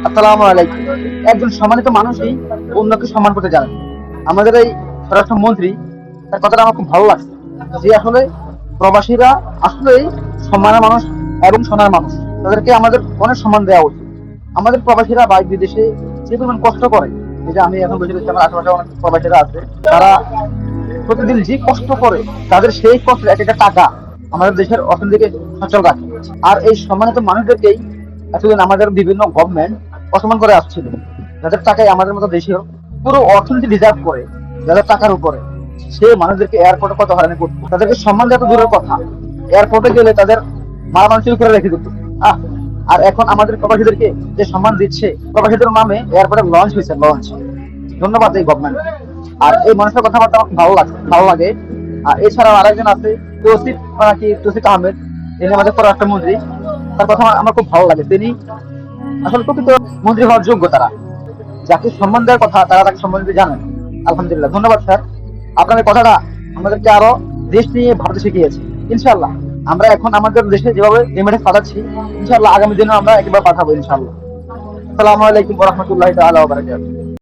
আসসালামু আলাইকুম। একজন সম্মানিত মানুষই অন্যকে সম্মান করতে জানেন। আমাদের এই স্বরাষ্ট্রমন্ত্রী, তার কথাটা আমার খুব ভালো লাগছে, যে আসলে প্রবাসীরা আসলেই সম্মানের মানুষ এবং সোনার মানুষ। তাদেরকে আমাদের অনেক সম্মান দেওয়া উচিত। আমাদের প্রবাসীরা বাইরে বিদেশে যে পরিমাণ কষ্ট করে, এই যে আমি এখন বসে রয়েছি, আমার আশেপাশে অনেক প্রবাসীরা আছে, তারা প্রতিদিন যে কষ্ট করে, তাদের সেই কষ্টের এক একটা টাকা আমাদের দেশের অর্থনীতিকে সচল রাখে। আর এই সম্মানিত মানুষদেরকেই এতদিন আমাদের বিভিন্ন গভর্নমেন্ট অসম্মান করে আসছিল, যাদের টাকায় আমাদের মতো দেশের পুরো অর্থনীতি ডিজার্ভ করে, যাদের টাকার উপরে, সেই মানুষদেরকে এয়ারপোর্টে কত হয়রানি করতো, তাদেরকে সম্মান দেওয়া তো দূরের কথা, এয়ারপোর্টে গেলে তাদের মারামারি চুরি করে রেখে দিত। আহ আর এখন আমাদের প্রবাসীদেরকে যে সম্মান দিচ্ছে, প্রবাসীদের নামে এয়ারপোর্টে লঞ্চ হয়েছে, লঞ্চ। ধন্যবাদ এই গভর্নমেন্ট। আর এই মানুষের কথাবার্তা আমার ভালো লাগে। আর এছাড়াও আরেকজন আছে, তৌসিফ নাকি তৌসিফ আহমেদ, তিনি আমাদের পররাষ্ট্রমন্ত্রী। তার কথা আমার খুব ভালো লাগে। তিনি আসলে প্রকৃত মন্ত্রী হওয়ার যোগ্য। তারা যাকে সম্মান দেওয়ার কথা, তারা তাকে সম্মান দিতে জানেন। আলহামদুলিল্লাহ, ধন্যবাদ স্যার। আপনার এই কথাটা আমাদেরকে আরো দেশ নিয়ে ভাবতে শিখিয়েছে। ইনশাআল্লাহ আমরা এখন আমাদের দেশে যেভাবে রেমিটেন্স পাঠাচ্ছি, ইনশাআল্লাহ আগামী দিনে আমরা একেবারে পাঠাবো ইনশাআল্লাহ। আসসালামু আলাইকুম ওয়া রাহমাতুল্লাহি তাআলা ওয়া বারাকাতুহু।